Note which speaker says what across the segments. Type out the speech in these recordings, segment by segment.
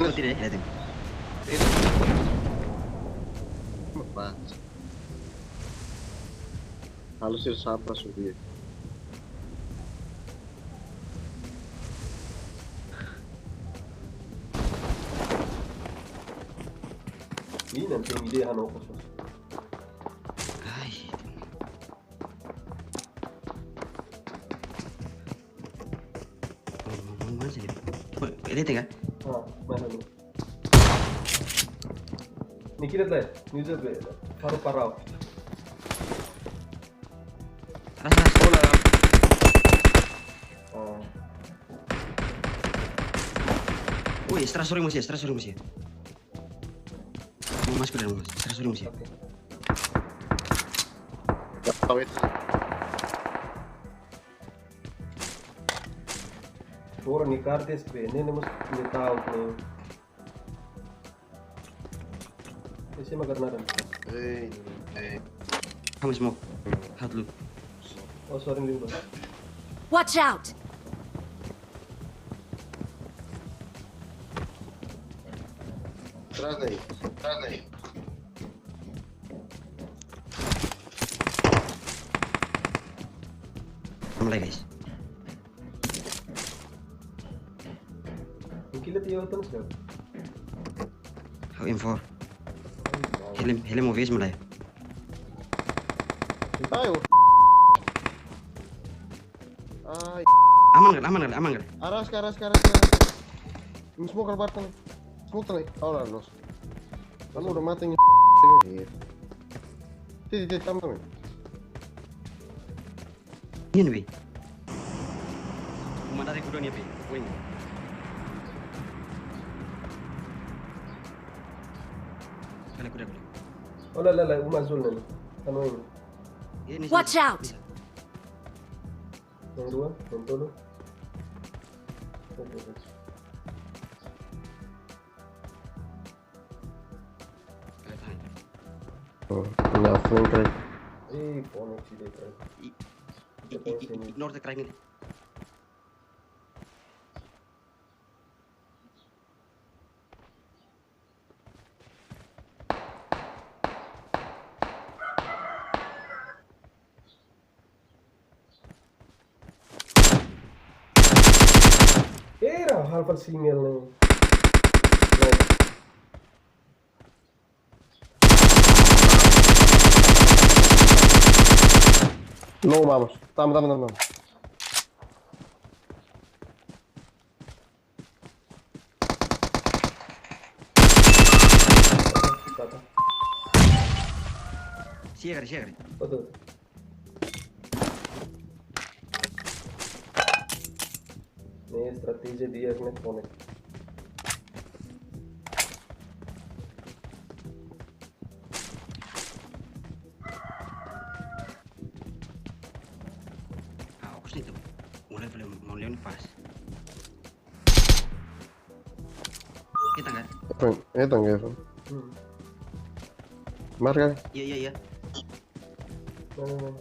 Speaker 1: Oh, tidak, lihatin.
Speaker 2: Apa? Halus sih siapa sudah?
Speaker 3: Ini nanti ide anu khusus.
Speaker 1: Ay. Mana sih? Lihatin kan?
Speaker 3: Ah, mana nih? Nih kita lihat, ini juga paru-paru.
Speaker 1: Ras.
Speaker 3: Ah,
Speaker 1: Wih, strasori musia. Mau masuk ke dalam, Mas. Strasori musia.
Speaker 3: oke.
Speaker 2: Gak tahu itu.
Speaker 3: Orang nih kartis, ini mus ini tahu nih. Ini makan naran.
Speaker 1: Kamu smoke. Hat lu.
Speaker 3: Oh, sorry nih bang.
Speaker 4: Watch out!
Speaker 2: Atrás daí.
Speaker 1: Mulai, guys.
Speaker 3: Ini kita tiap tahun sih.
Speaker 1: Hau info. Helm mau vis mulai.
Speaker 2: Ayo. Ay,
Speaker 1: Aman nggak?
Speaker 2: aras. Ini semua kerbatan. Semua telah. Ahora los. Kamu udah mati nih. Tidak tambah.
Speaker 1: Ini nih. Uma dari kuda nih, wing. Kuda.
Speaker 3: Oh lah, Uma Zul nih. Anu ini.
Speaker 1: Ini.
Speaker 4: Watch out!
Speaker 3: Yang dua, yang dulu.
Speaker 2: Enggak, flank right.
Speaker 3: Koneksi deh kan.
Speaker 1: Ignore the crying ini.
Speaker 3: Era half single nih.
Speaker 2: No, vamos. Tama.
Speaker 1: Siagare.
Speaker 3: Betul. Nih strategi dia nih konek.
Speaker 1: Aku sih itu. Mau leon pas. Kita nggak?
Speaker 2: Itu enggak. Marca.
Speaker 1: Iya.
Speaker 3: Mana.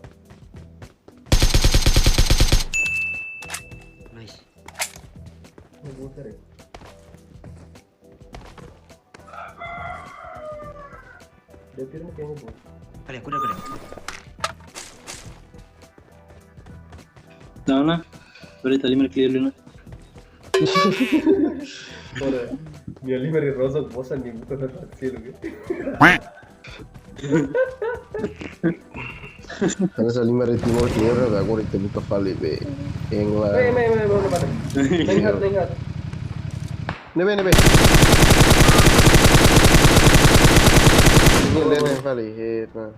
Speaker 1: Nice.
Speaker 3: Ini buter ya. Dia kira kayaknya bu.
Speaker 1: Kali aku udah.
Speaker 5: Nah, berarti tadi mereka clear dulu.
Speaker 3: Ora, mi Oliver e Rosa bosan di buka tempat sih lu.
Speaker 2: Karena saling timur tierra, da agora tem muito fale be. Em la.
Speaker 3: Mana pada. Lihat.
Speaker 2: Nebe. Ini fale hit.
Speaker 3: Wah,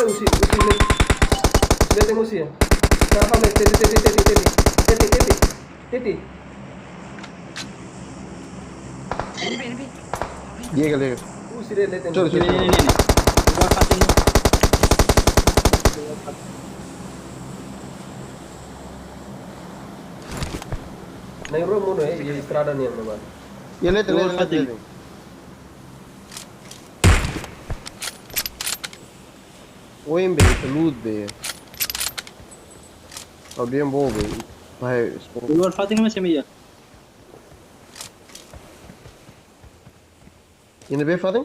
Speaker 3: usi. Lihat emosi ya. Siapa nih? Teti.
Speaker 1: Ini.
Speaker 2: Llega.
Speaker 3: Usi lihat
Speaker 2: Sorry.
Speaker 5: Ini. Gua patin.
Speaker 3: Nah, yang romo nih, ya strada nih yang nomor.
Speaker 2: Ya lihat. Wembe, salud be. Abbiamo bove. Vai,
Speaker 5: Luar Fatin masih meja.
Speaker 2: In de B, Fatim?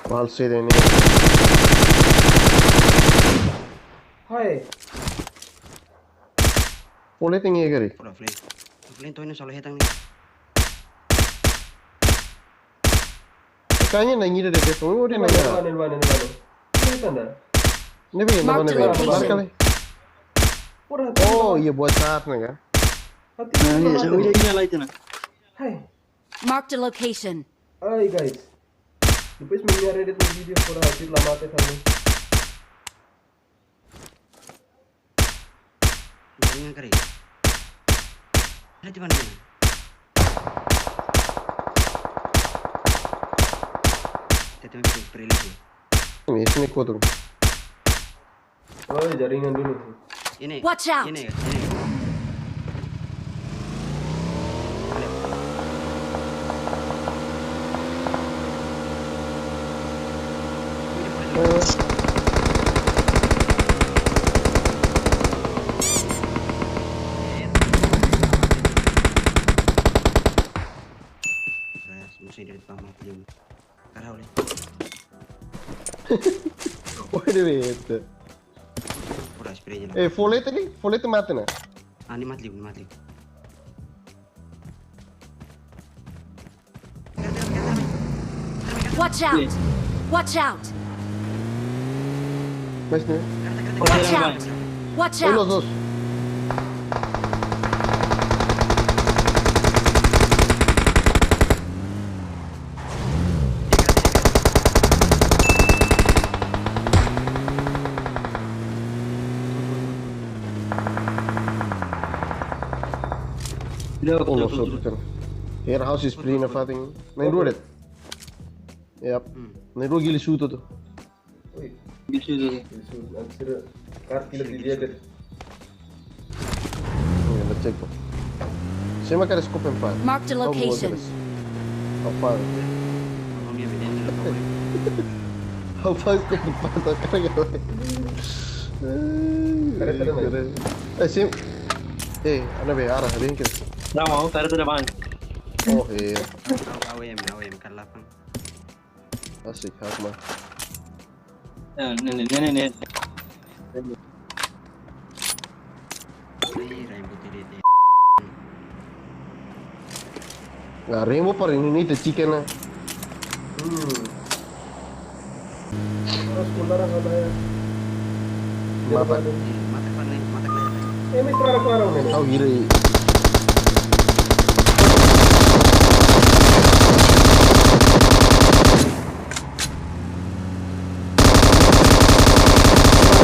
Speaker 2: I'll say the name.
Speaker 3: Hai.
Speaker 2: Boleh tinggi kali.
Speaker 1: Pura flame. Flame tuh ini soal hetang nih.
Speaker 2: Kayaknya nangi deh deh. Tunggu dia nangi.
Speaker 3: Nilvana. Ini tanda.
Speaker 2: Nabi, nama
Speaker 4: Mark the
Speaker 2: nabi.
Speaker 4: location.
Speaker 2: Mark kali.
Speaker 3: Pura.
Speaker 2: Oh, iya buat saat nih kan.
Speaker 3: Hati.
Speaker 5: Nah, iya, saya udah nyala itu nah.
Speaker 3: Hai.
Speaker 4: Marked a location.
Speaker 3: Hai guys. Depois me enviarem um vídeo por aqui lá mate também.
Speaker 1: Ini kari. Ada di mana? Tetap perilis.
Speaker 2: Ini sini kuat tuh.
Speaker 3: Oh, jaringan dulu.
Speaker 1: Ini.
Speaker 4: Watch out.
Speaker 1: Ini. Mesti dari pamah film. Karau le.
Speaker 2: Wait a minute.
Speaker 1: Pura spray aja.
Speaker 2: Folete mati na.
Speaker 1: Ini mati.
Speaker 4: Watch out! Watch out!
Speaker 2: Mas nih.
Speaker 4: Watch out! Watch
Speaker 2: Oh, los
Speaker 4: out!
Speaker 2: dos. Oh, los otros. Here house is free na fating. Nee, doe dit. Ja. Nee, doe jullie shoot tuh.
Speaker 3: Oi,
Speaker 5: Bisa itu.
Speaker 3: isso antes cartilha de dia que
Speaker 2: Ja, dat check tuh. Saya makan scope empat.
Speaker 4: Marked a location.
Speaker 2: Apa?
Speaker 1: Kalau dia beda dengan
Speaker 2: Apa scope empat? Kan ya. Sim. Ana be arah ada yang kira.
Speaker 5: Nah, mau taruh ke depan.
Speaker 2: Oh, iya.
Speaker 1: AWM kan lapang.
Speaker 2: Asik, hak mah.
Speaker 5: Nih.
Speaker 1: Ini rambut ini.
Speaker 2: Nggak rainbow par ini the chicken na.
Speaker 3: harus pular apa ya?
Speaker 2: Mata.
Speaker 1: Mata kelihatan.
Speaker 3: Ini claro nih.
Speaker 2: Tahu giri.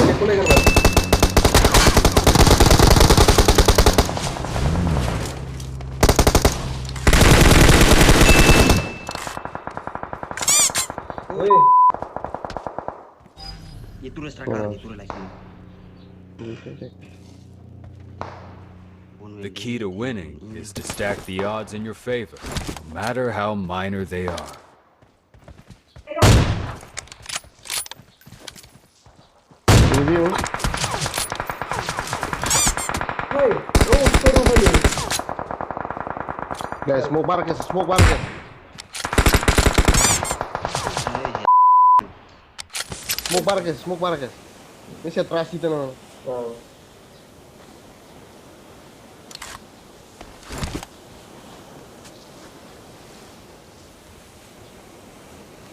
Speaker 3: Ini boleh kan? Oi,
Speaker 1: Itu udah struggle, itu udah lagi.
Speaker 6: The key to winning is to stack the odds in your favor, no matter how minor they are.
Speaker 2: Ini view.
Speaker 3: hai, oh seru kali.
Speaker 2: Guys, smoke barkes. Smoke barkes. Ini saya atrás kita no.
Speaker 3: Ah,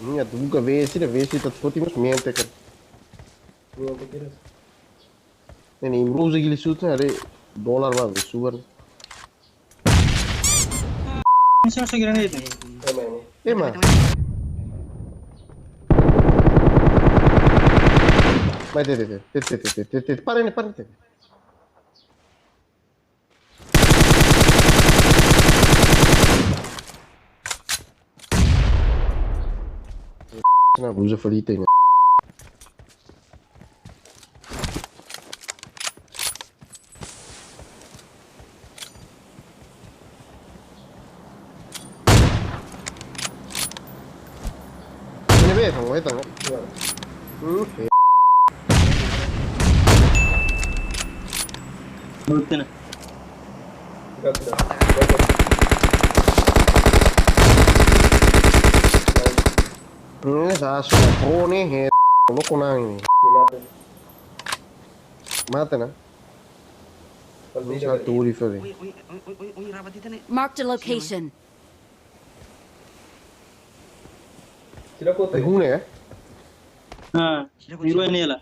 Speaker 2: Minha tubuca vê se tá fotimos mente kan.
Speaker 3: ini apa kira?
Speaker 2: Ini imroze gili shoot na are dollar ba sugar.
Speaker 5: Bisa saya kira itu.
Speaker 3: Emang.
Speaker 2: Ema. Vai te. Parem. Na blusa falita ini. Ini ves, como esta, ¿no?
Speaker 3: Gimana?
Speaker 2: Oke.
Speaker 5: Menurut na.
Speaker 3: Enggak, sudah. Dapat.
Speaker 2: Sasu na pro nih, loko na ini.
Speaker 3: Dimate.
Speaker 2: Mate na.
Speaker 3: Kalau
Speaker 2: Ini
Speaker 3: tidak,
Speaker 2: satu refill nih.
Speaker 1: Uy, rapat dito na.
Speaker 4: Marked a location.
Speaker 3: sila ko
Speaker 2: Eh, hune ya?
Speaker 5: Ha. Hero ne yala.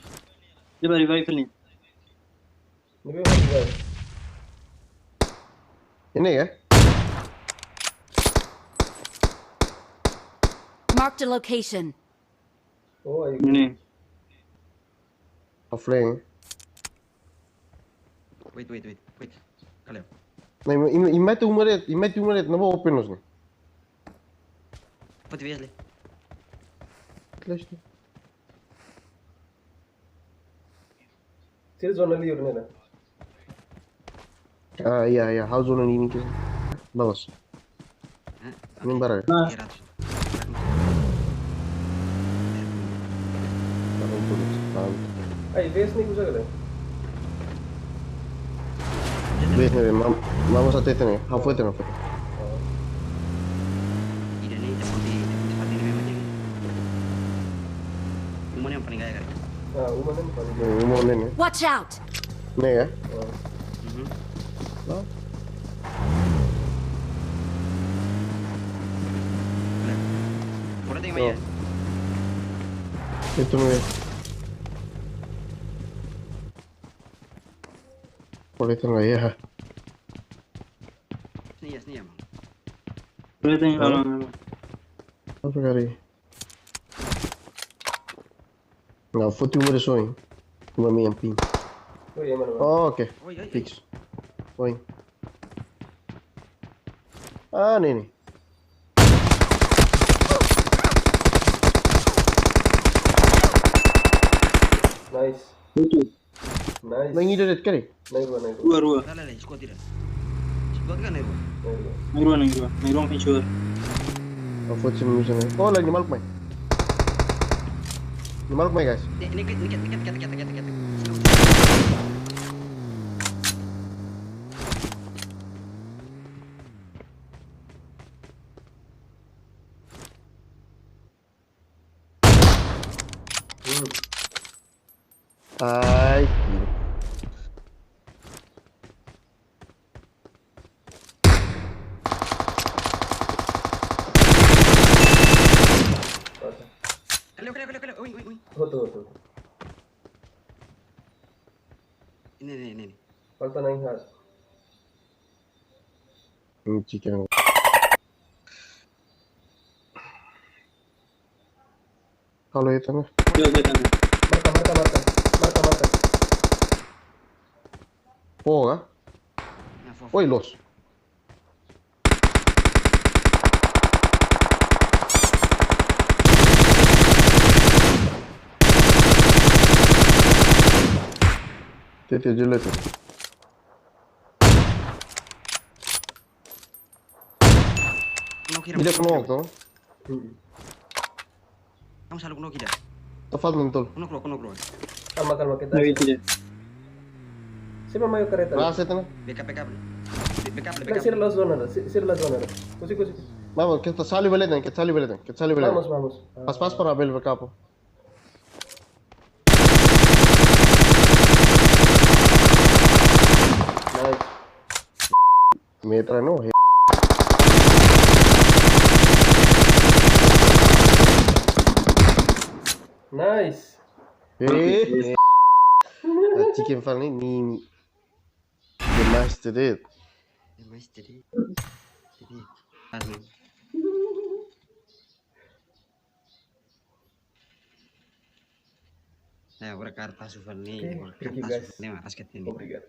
Speaker 5: Jaba revive ni.
Speaker 3: Lebih bagus guys.
Speaker 2: Ini ya?
Speaker 4: Marked a location.
Speaker 3: Oh, ayo.
Speaker 5: Ini.
Speaker 2: Offlane.
Speaker 1: Wait. Kalian.
Speaker 2: Nee, maar je met het naar boven pinnen.
Speaker 1: Wat weer le?
Speaker 3: Sila zona liur nila.
Speaker 2: Ah, iya, hou zo een ini. Bagus. Ini barang.
Speaker 5: Ah.
Speaker 1: 300.
Speaker 3: Ay, base ni kusa kali.
Speaker 2: Ves, vamos a tener. How fue tener?
Speaker 1: Ida nih, seperti ini memang jadi. Umumnya yang paling gaya kali.
Speaker 3: Ah, umah ni paling.
Speaker 2: Umum ini.
Speaker 4: Watch out!
Speaker 2: Ini ya?
Speaker 1: Pura tinggal ya.
Speaker 2: Itu nih. Boleh tengah ya.
Speaker 1: Sini ya, Mang.
Speaker 5: Berarti yang lalu.
Speaker 2: Apa kali? Nggak, foto umur soin. Cuma mi yang pin.
Speaker 3: Oh, iya mana?
Speaker 2: Oh, oke.
Speaker 1: Oi.
Speaker 2: Fix. Oi. Ah, nih.
Speaker 3: Nice.
Speaker 5: Itu.
Speaker 3: Nice.
Speaker 2: Nangidaret kali.
Speaker 3: Naik gua.
Speaker 5: Rua.
Speaker 1: Lala, squad tidak. Squad kan itu.
Speaker 3: Naik gua.
Speaker 5: Nairuan pinchur.
Speaker 2: Oh, foto sini misalnya. Oh, lagi maluk mai. Ini maluk mai guys.
Speaker 1: Ini kita.
Speaker 2: Ay,
Speaker 1: Kalian. Oi.
Speaker 3: Betul.
Speaker 1: Ini.
Speaker 3: Falta naik hat.
Speaker 2: ini chicken. Kalau itu nih.
Speaker 3: Marka.
Speaker 2: Oh, ah. Oi, los. Tete jelek. Tidak kenal tuh.
Speaker 1: Kamu selalu kuno kita.
Speaker 2: Tepat mentul.
Speaker 1: Kuno keluar.
Speaker 3: Kalma kita.
Speaker 5: Nah, itu dia.
Speaker 3: Siapa mayo kereta?
Speaker 2: Rasa itu nih.
Speaker 1: Backup.
Speaker 3: Nah, sir la zona. Kusi.
Speaker 2: Vamos, que sale beleden.
Speaker 3: Vamos.
Speaker 2: Pas para abrir el capo.
Speaker 3: Nice.
Speaker 2: Metra no.
Speaker 3: Nice.
Speaker 2: Chicken fan ini the master it.
Speaker 1: Mas jadi. Asli. Nah, berkarta souvenir.
Speaker 3: Thank you, guys.
Speaker 1: Ini mas ini.
Speaker 3: Obrigado.